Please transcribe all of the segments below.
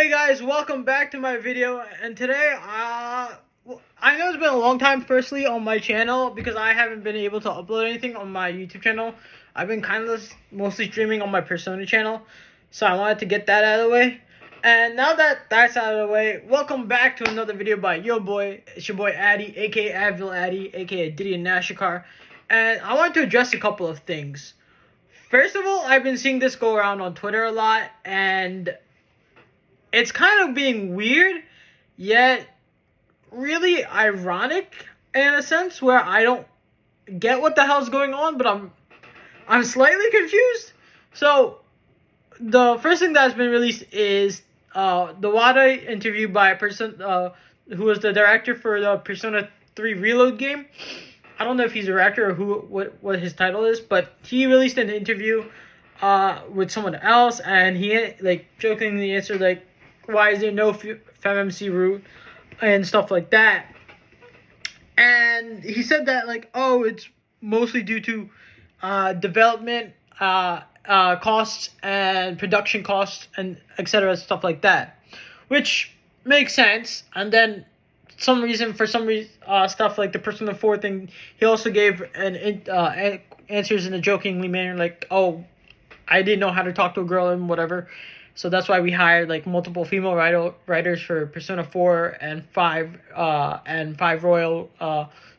Hey guys, welcome back to my video. And today, I know it's been a long time firstly on my channel because I haven't been able to upload anything on my YouTube channel. I've been kind of mostly streaming on my Persona channel, so I wanted to get that out of the way. And now that that's out of the way, welcome back to another video by your boy. It's your boy Addy, aka Advil Addy, aka Diddy and Nashikar. And I wanted to address a couple of things. First of all, I've been seeing this go around on Twitter a lot, and it's kind of being weird, yet really ironic in a sense where I don't get what the hell's going on, but I'm slightly confused. So the first thing that's been released is the WADA interview by a person who was the director for the Persona 3 Reload game. I don't know if he's a director or what his title is, but he released an interview with someone else, and he jokingly answered why is there no FemMC route and stuff like that. And he said that it's mostly due to development costs and production costs and etc. stuff like that, which makes sense. And then for some reason stuff like the Persona 4 thing, he also gave answers in a jokingly manner I didn't know how to talk to a girl and whatever. So that's why we hired multiple female writers for Persona 4 and 5 Royal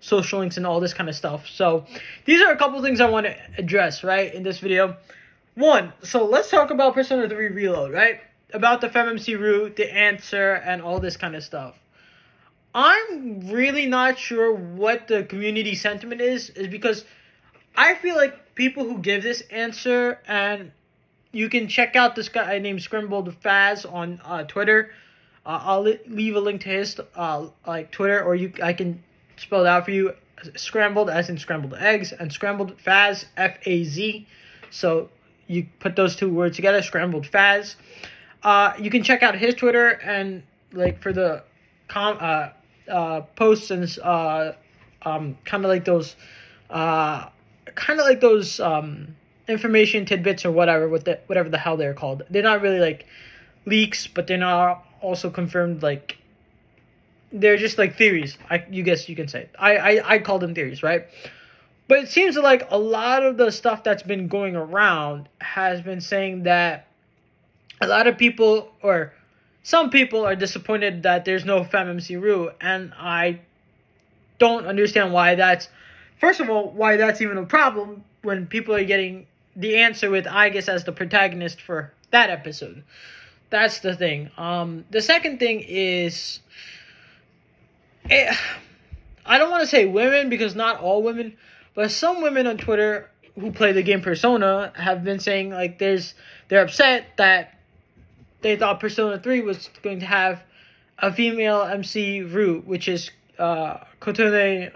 social links and all this kind of stuff. So these are a couple things I want to address in this video. One, so let's talk about Persona 3 Reload, about the FemMC route, the answer, and all this kind of stuff. I'm really not sure what the community sentiment is because I feel like people who give this answer, and you can check out this guy named Scrambled Faz on Twitter. I'll leave a link to his Twitter, or I can spell it out for you. Scrambled as in scrambled eggs, and Scrambled Faz, F-A-Z. So you put those two words together, Scrambled Faz. You can check out his Twitter, and for the posts and kind of like those information tidbits or whatever the hell they're called. They're not really leaks, but they're not also confirmed. They're just theories. You can say. I call them theories, right? But it seems like a lot of the stuff that's been going around has been saying that a lot of people, or some people, are disappointed that there's no FemMC route, and I don't understand why that's. First of all, why that's even a problem when people are getting the answer with Aigis as the protagonist for that episode. That's the thing. The second thing is, I don't want to say women because not all women, but some women on Twitter who play the game Persona have been saying they're upset that they thought Persona 3 was going to have a female MC route, which is Kotone.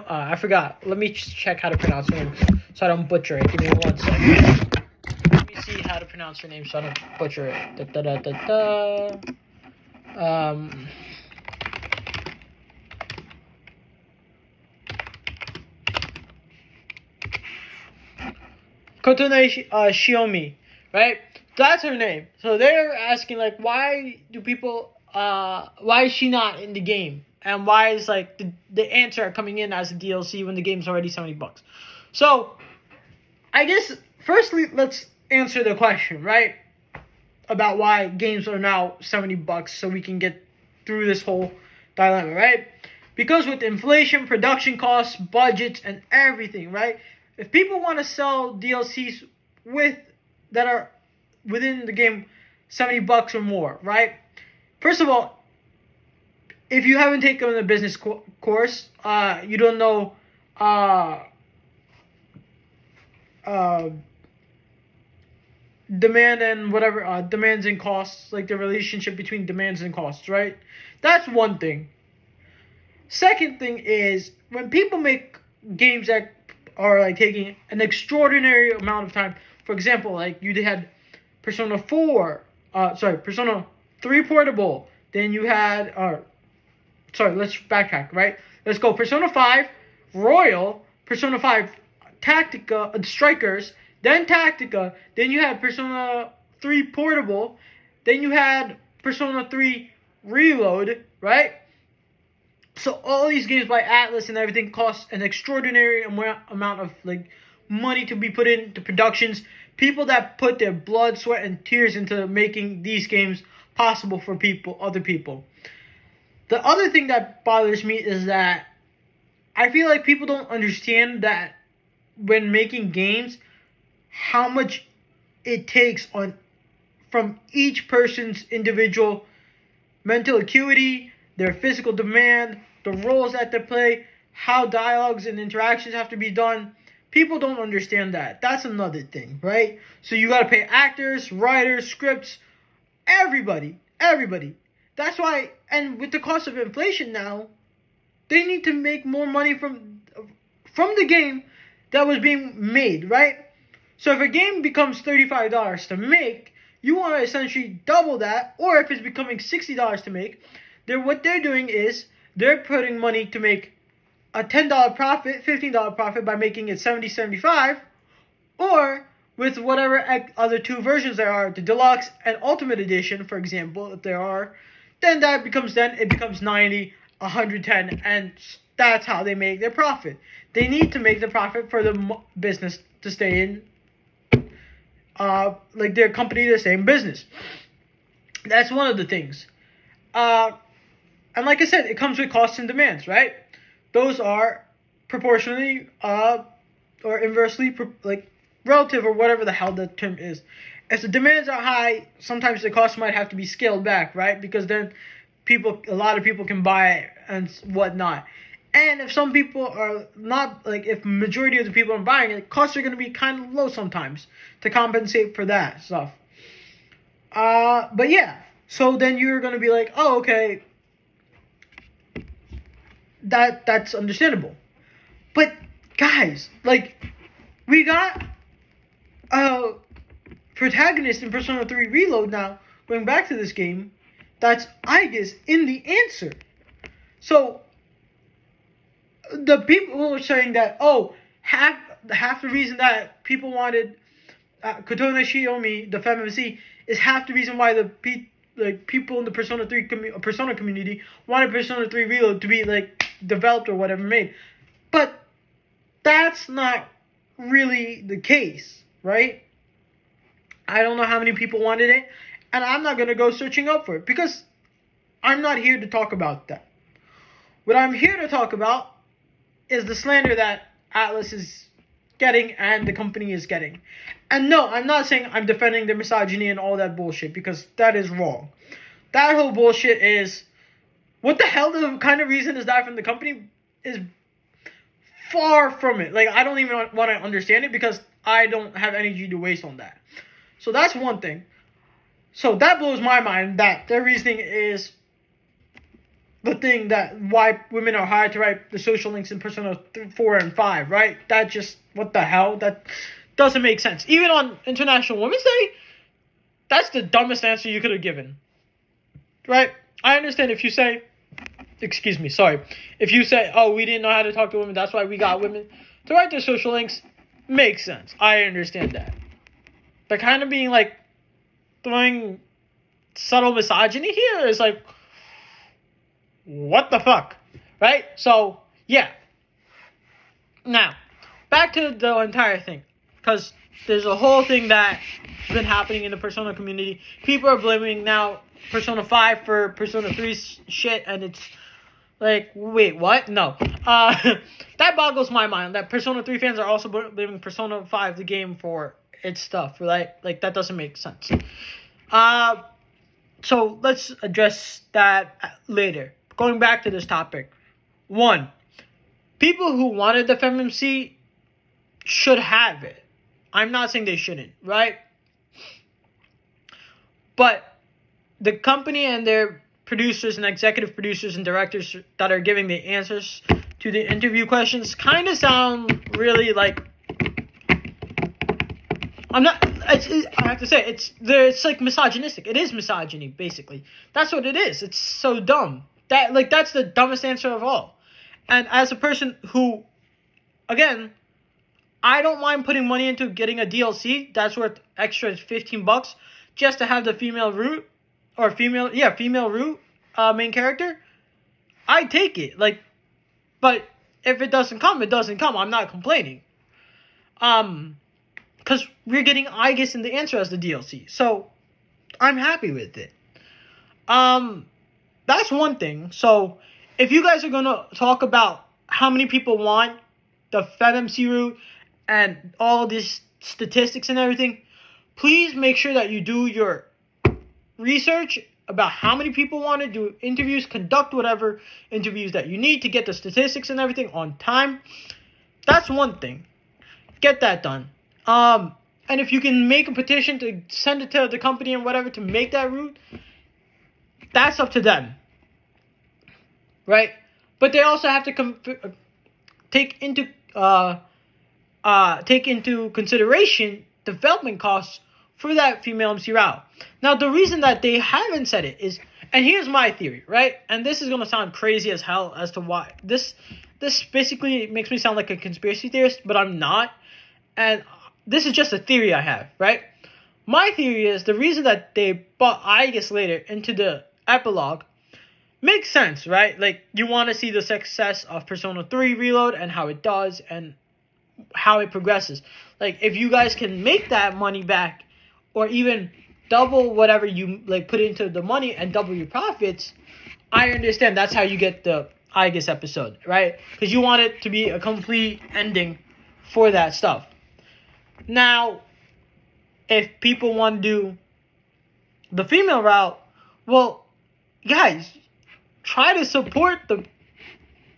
I forgot. Let me check how to pronounce her name so I don't butcher it. Give me 1 second. Let me see how to pronounce her name so I don't butcher it. Kotone Shiomi, right? That's her name. So they're asking why is she not in the game? And why is the answer coming in as a DLC when the game's already $70? So I guess firstly let's answer the question, about why games are now $70 so we can get through this whole dilemma, right? Because with inflation, production costs, budgets, and everything, if people want to sell DLCs that are within the game $70 or more, First of all, if you haven't taken a business course, you don't know demand and whatever, demands and costs, the relationship between demands and costs, right? That's one thing. Second thing is, when people make games that are taking an extraordinary amount of time, for example, you had Persona 3 Portable, then you had let's backtrack, Let's go Persona 5 Royal, Persona 5 Tactica, Strikers, then Tactica, then you had Persona 3 Portable, Then you had Persona 3 Reload, right? So all these games by Atlus and everything cost an extraordinary amount of money to be put into productions. People that put their blood, sweat, and tears into making these games possible for other people. The other thing that bothers me is that I feel like people don't understand that when making games, how much it takes from each person's individual mental acuity, their physical demand, the roles that they play, how dialogues and interactions have to be done. People don't understand that. That's another thing, right? So you gotta pay actors, writers, scripts, everybody. That's why, and with the cost of inflation now, they need to make more money from the game that was being made, right? So if a game becomes $35 to make, you want to essentially double that, or if it's becoming $60 to make, what they're doing is they're putting money to make a $10 profit, $15 profit by making it $70, $75, or with whatever other two versions there are, the deluxe and ultimate edition, for example, if there are, then it becomes $90, $110, and that's how they make their profit. They need to make the profit for the business to stay in, their company to stay in business. That's one of the things. And like I said, it comes with costs and demands, right? Those are proportionally or inversely relative, or whatever the hell the term is. If the demands are high, sometimes the cost might have to be scaled back, right? Because then a lot of people can buy it and whatnot. And if some people are not, if majority of the people are buying it, costs are going to be kind of low sometimes to compensate for that stuff. But yeah, so then you're going to be like, oh, okay, that's understandable. But guys, we got a protagonist in Persona 3 Reload now, going back to this game, that's Aigis in the answer. So the people were saying that, half the reason that people wanted Kotone Shiomi, the FemMC, is half the reason why the people in the Persona 3 Persona community wanted Persona 3 Reload to be developed or whatever made. But that's not really the case, right? I don't know how many people wanted it, and I'm not going to go searching up for it because I'm not here to talk about that. What I'm here to talk about is the slander that Atlus is getting and the company is getting. And no, I'm not saying I'm defending the misogyny and all that bullshit, because that is wrong. That whole bullshit is, what the hell kind of reason is that from the company is far from it. I don't even want to understand it because I don't have energy to waste on that. So that's one thing. So that blows my mind that their reasoning is the thing that why women are hired to write the social links in Persona 4 and 5, right? That just, what the hell? That doesn't make sense. Even on International Women's Day, that's the dumbest answer you could have given. Right? I understand if you say, if you say, oh, we didn't know how to talk to women, that's why we got women to write their social links, makes sense. I understand that. But kind of being throwing subtle misogyny here is what the fuck? Right? So, yeah. Now, back to the entire thing. Because there's a whole thing that's been happening in the Persona community. People are blaming now Persona 5 for Persona 3's shit, and it's wait, what? No. That boggles my mind, that Persona 3 fans are also blaming Persona 5, the game, for its stuff, right? That doesn't make sense. So let's address that later. Going back to this topic. 1. People who wanted the FemMC should have it. I'm not saying they shouldn't, right? But the company and their producers and executive producers and directors that are giving the answers to the interview questions kind of sound really I have to say, it's misogynistic. It is misogyny, basically. That's what it is. It's so dumb. That's the dumbest answer of all. And as a person who, again, I don't mind putting money into getting a DLC that's worth extra $15 just to have the female root or female root main character, I take it. Like, but if it doesn't come, it doesn't come. I'm not complaining. Because we're getting Aigis and the Answer as the DLC, so I'm happy with it. That's one thing. So if you guys are gonna talk about how many people want the FemMC route and all these statistics and everything, please make sure that you do your research about how many people want to do interviews, conduct whatever interviews that you need to get the statistics and everything on time. That's one thing. Get that done. And if you can make a petition to send it to the company and whatever to make that route, that's up to them. Right? But they also have to take into consideration development costs for that female MC route. Now, the reason that they haven't said it is, and here's my theory, right? And this is going to sound crazy as hell as to why. This basically makes me sound like a conspiracy theorist, but I'm not. And this is just a theory I have, right? My theory is the reason that they brought Aigis later into the epilogue makes sense, right? Like, you want to see the success of Persona 3 Reload and how it does and how it progresses. Like, if you guys can make that money back or even double whatever you like put into the money and double your profits, I understand that's how you get the Aigis episode, right? Because you want it to be a complete ending for that stuff. Now, if people want to do the female route, well, guys, try to support the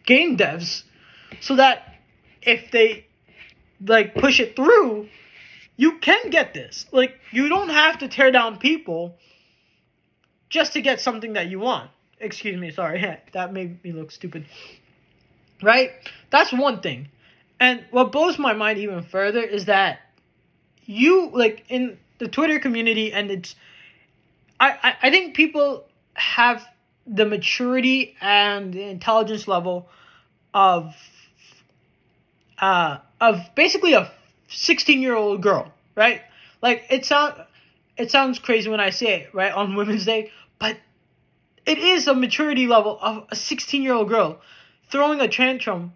game devs so that if they like push it through, you can get this. Like, you don't have to tear down people just to get something that you want. Excuse me, sorry, that made me look stupid. Right? That's one thing. And what blows my mind even further is that you, like, in the Twitter community, and it's, I think people have the maturity and the intelligence level of basically a 16-year-old girl, right? Like, it sounds crazy when I say it, right, on Women's Day, but it is a maturity level of a 16-year-old girl throwing a tantrum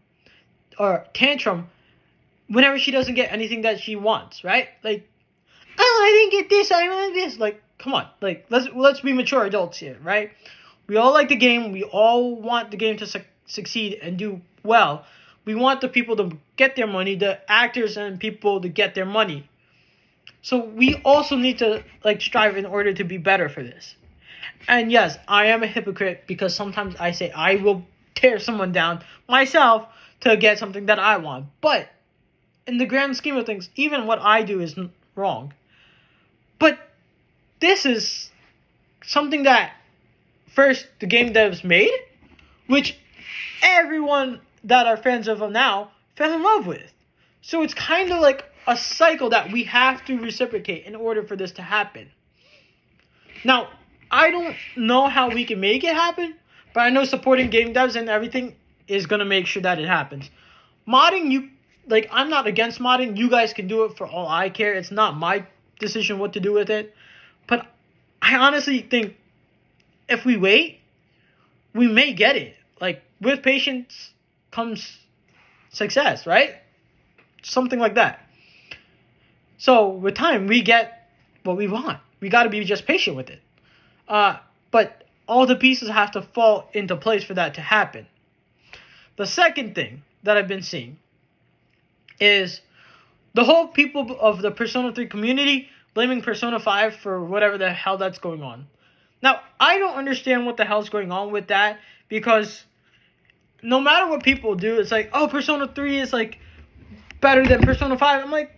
whenever she doesn't get anything that she wants, right? Like, oh, I didn't get this, I want this. Like, come on, like, let's be mature adults here, right? We all like the game. We all want the game to succeed and do well. We want the people to get their money, the actors and people to get their money. So we also need to, like, strive in order to be better for this. And yes, I am a hypocrite because sometimes I say I will tear someone down myself to get something that I want. But in the grand scheme of things, even what I do is wrong. But this is something that first the game devs made, which everyone that are fans of them now fell in love with. So it's kind of like a cycle that we have to reciprocate in order for this to happen. Now, I don't know how we can make it happen, but I know supporting game devs and everything is going to make sure that it happens. Modding, I'm not against modding. You guys can do it for all I care. It's not my decision what to do with it. But I honestly think if we wait, we may get it. Like, with patience comes success, right? Something like that. So, with time, we get what we want. We got to be just patient with it. But all the pieces have to fall into place for that to happen. The second thing that I've been seeing is the whole people of the Persona 3 community blaming Persona 5 for whatever the hell that's going on. Now, I don't understand what the hell's going on with that, because no matter what people do, it's like, oh, Persona 3 is, like, better than Persona 5. I'm like,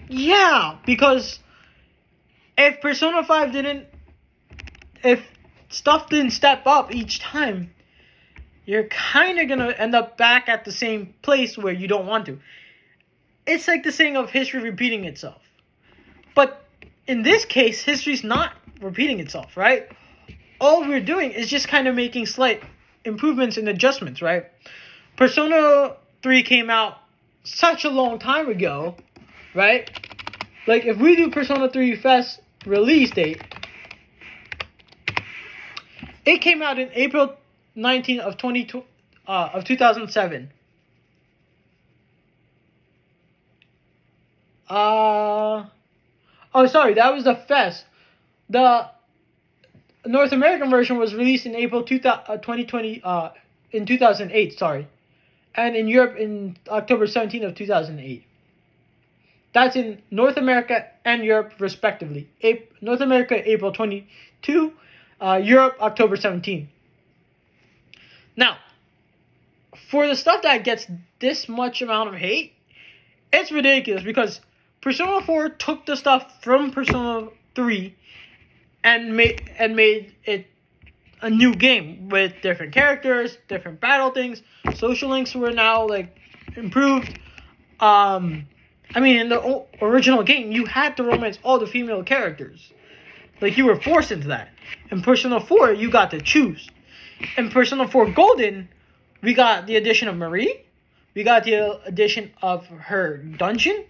yeah, because if Persona 5 if stuff didn't step up each time, you're kind of going to end up back at the same place where you don't want to. It's like the saying of history repeating itself. But in this case, history's not repeating itself, right? All we're doing is just kind of making slight improvements and adjustments, right? Persona 3 came out such a long time ago, right? Like, if we do Persona 3 Fest release date, It came out in April 19 of 2007. Oh, sorry, that was the FES. The North American version was released in April 2020, in 2008, sorry. And in Europe in October 17 of 2008. That's in North America and Europe, respectively. North America, April 22. Europe, October 17. Now, for the stuff that gets this much amount of hate, it's ridiculous because Persona 4 took the stuff from Persona 3 and made it a new game with different characters, different battle things. Social links were now like improved. I mean, in the original game, you had to romance all the female characters. Like, you were forced into that. In Persona 4, you got to choose. In Persona 4 Golden, we got the addition of Marie. We got the addition of her dungeon.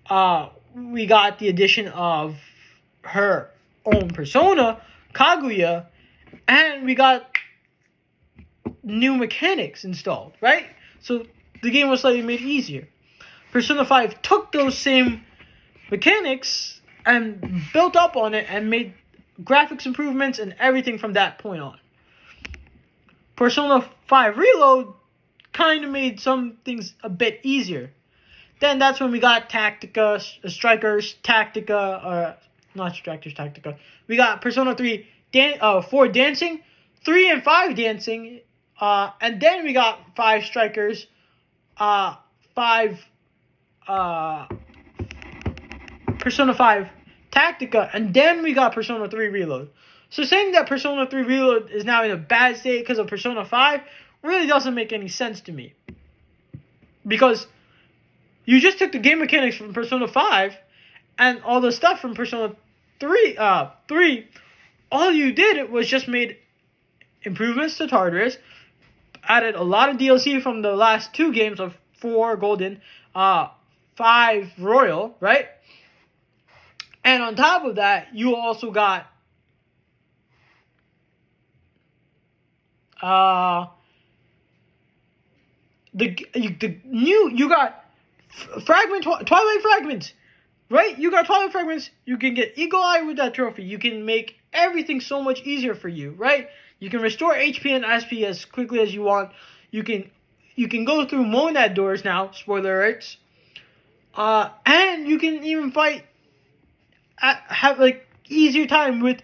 We got the addition of her own persona, Kaguya. And we got new mechanics installed, right? So the game was slightly made easier. Persona 5 took those same mechanics and built up on it and made graphics improvements and everything from that point on. Persona 5 Reload kind of made some things a bit easier. Then that's when we got Strikers Tactica, or not Strikers Tactica. We got Persona 4 Dancing, 3 and 5 Dancing, and then we got 5 Strikers, 5 Persona 5 Tactica, and then we got Persona 3 Reload. So saying that Persona 3 Reload is now in a bad state because of Persona 5 really doesn't make any sense to me. Because you just took the game mechanics from Persona 5 and all the stuff from Persona 3. All you did was just made improvements to Tartarus, added a lot of DLC from the last 2 games of 4 Golden, 5 Royal, right? And on top of that, you also got you got Twilight Fragments, right? You got Twilight Fragments. You can get Eagle Eye with that trophy. You can make everything so much easier for you, right? You can restore HP and SP as quickly as you want. You can go through Monad doors now. Spoiler alerts. And you can even have like easier time with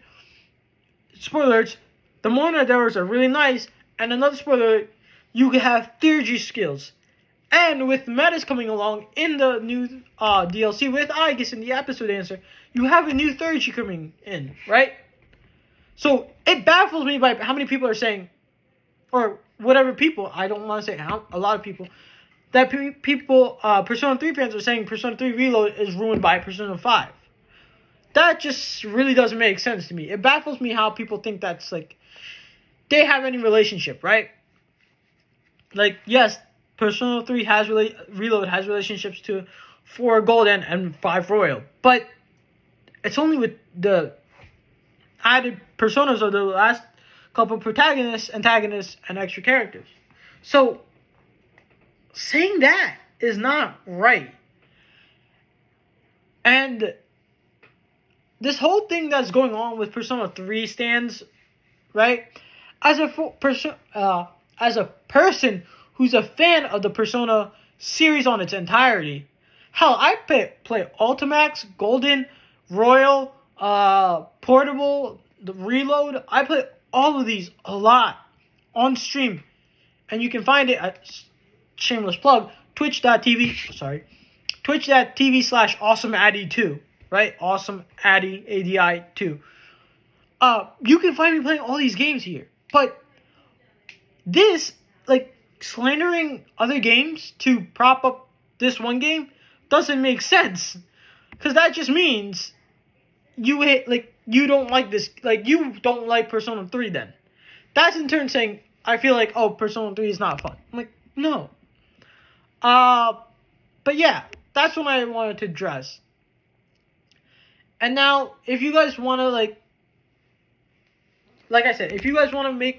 spoilers. The Monad doors are really nice. And another spoiler alert, you can have theurgy skills. And with Metis coming along in the new DLC with Aegis in the episode answer, you have a new theurgy coming in, right? So it baffles me by how many people are saying, or whatever people, I don't want to say a lot of people, that Persona 3 fans are saying Persona 3 Reload is ruined by Persona 5. That just really doesn't make sense to me. It baffles me how people think that's like, they have any relationship, right? Like, yes, Persona 3 Reload has relationships to 4 Golden and 5 Royal, but it's only with the added personas of the last couple protagonists, antagonists, and extra characters. So, saying that is not right. And this whole thing that's going on with Persona 3 stands, right? As a person who's a fan of the Persona series on its entirety, hell, I play Ultimax, Golden, Royal, Portable, the Reload. I play all of these a lot on stream, and you can find it at, shameless plug, twitch.tv/AwesomeAddy2, right? Awesome Addy, ADI 2. You can find me playing all these games here, but this, like, slandering other games to prop up this one game doesn't make sense, because that just means you don't like this, like, you don't like Persona 3 then. That's in turn saying, I feel like, oh, Persona 3 is not fun. I'm like, no. But yeah, that's what I wanted to address. And now, if you guys want to, like, like I said, if you guys want to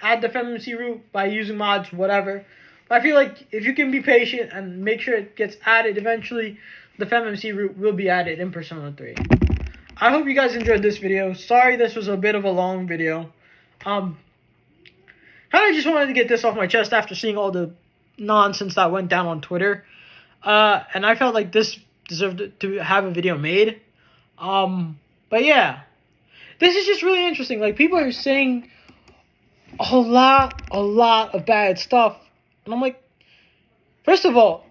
add the FemMC route by using mods, whatever. But I feel like if you can be patient and make sure it gets added eventually, the FemMC route will be added in Persona 3. I hope you guys enjoyed this video. Sorry this was a bit of a long video. Kind of just wanted to get this off my chest after seeing all the nonsense that went down on Twitter. And I felt like this deserved to have a video made. But yeah. This is just really interesting. Like, people are saying a lot of bad stuff. And I'm like, first of all,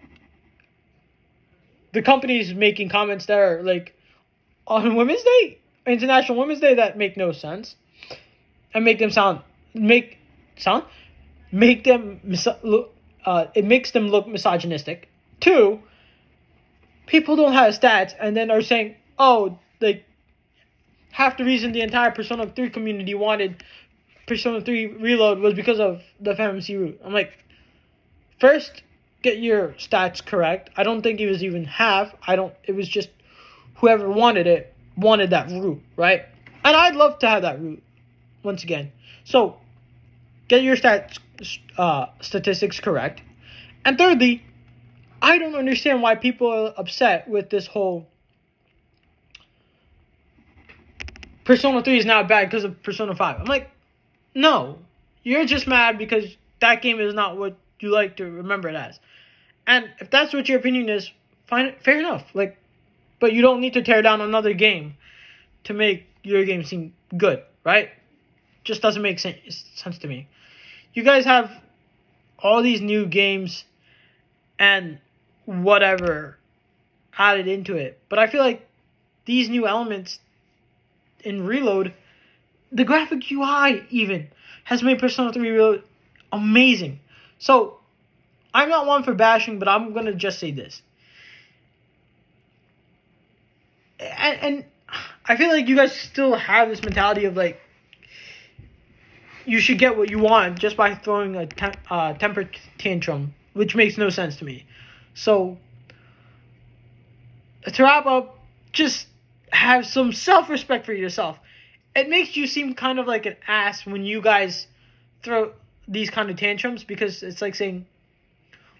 the company's making comments that are like on Women's Day, International Women's Day, that make no sense. And it makes them look misogynistic. 2, people don't have stats and then are saying, oh, like, half the reason the entire Persona 3 community wanted Persona 3 Reload was because of the FemMC route. I'm like, first, get your stats correct. I don't think it was even half. It was just whoever wanted that route, right? And I'd love to have that route, once again. So, get your statistics correct. And thirdly, I don't understand why people are upset with this whole Persona 3 is now bad because of Persona 5. I'm like, no. You're just mad because that game is not what you like to remember it as. And if that's what your opinion is, fine, fair enough. Like, but you don't need to tear down another game to make your game seem good, right? Just doesn't make sense to me. You guys have all these new games and whatever added into it. But I feel like these new elements in Reload, the graphic UI even, has made Persona 3 Reload amazing. So, I'm not one for bashing, but I'm going to just say this. And I feel like you guys still have this mentality of, like, you should get what you want just by throwing a temper tantrum, which makes no sense to me. So, to wrap up, just have some self-respect for yourself. It makes you seem kind of like an ass when you guys throw these kind of tantrums, because it's like saying,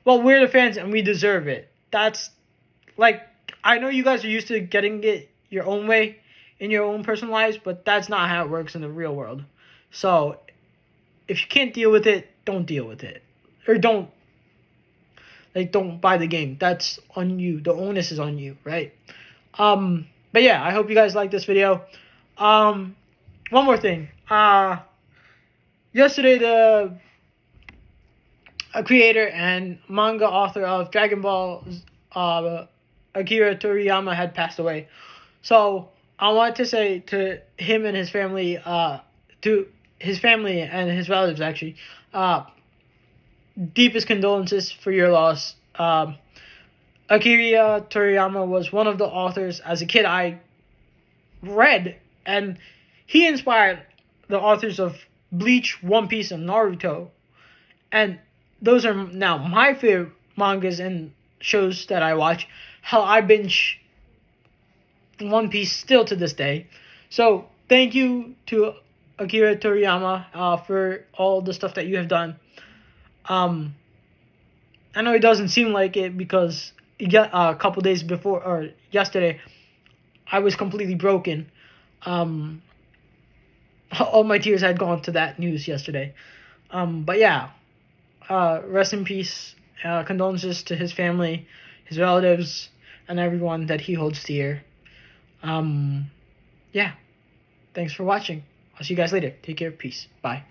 well, we're the fans and we deserve it. That's, like, I know you guys are used to getting it your own way in your own personal lives, but that's not how it works in the real world. So, if you can't deal with it, don't deal with it. Or don't buy the game. That's on you. The onus is on you, right? But yeah, I hope you guys like this video. One more thing. Yesterday, a creator and manga author of Dragon Ball, Akira Toriyama, had passed away. So I wanted to say to him and his family, to his family and his relatives, actually, deepest condolences for your loss. Akira Toriyama was one of the authors as a kid I read, and he inspired the authors of Bleach, One Piece, and Naruto. And those are now my favorite mangas and shows that I watch. Hell, I binge One Piece still to this day. So, thank you to Akira Toriyama for all the stuff that you have done. I know it doesn't seem like it because a couple days before, or yesterday, I was completely broken. All my tears had gone to that news yesterday. But yeah, rest in peace. Condolences to his family, his relatives, and everyone that he holds dear. Yeah. Thanks for watching. I'll see you guys later. Take care. Peace. Bye.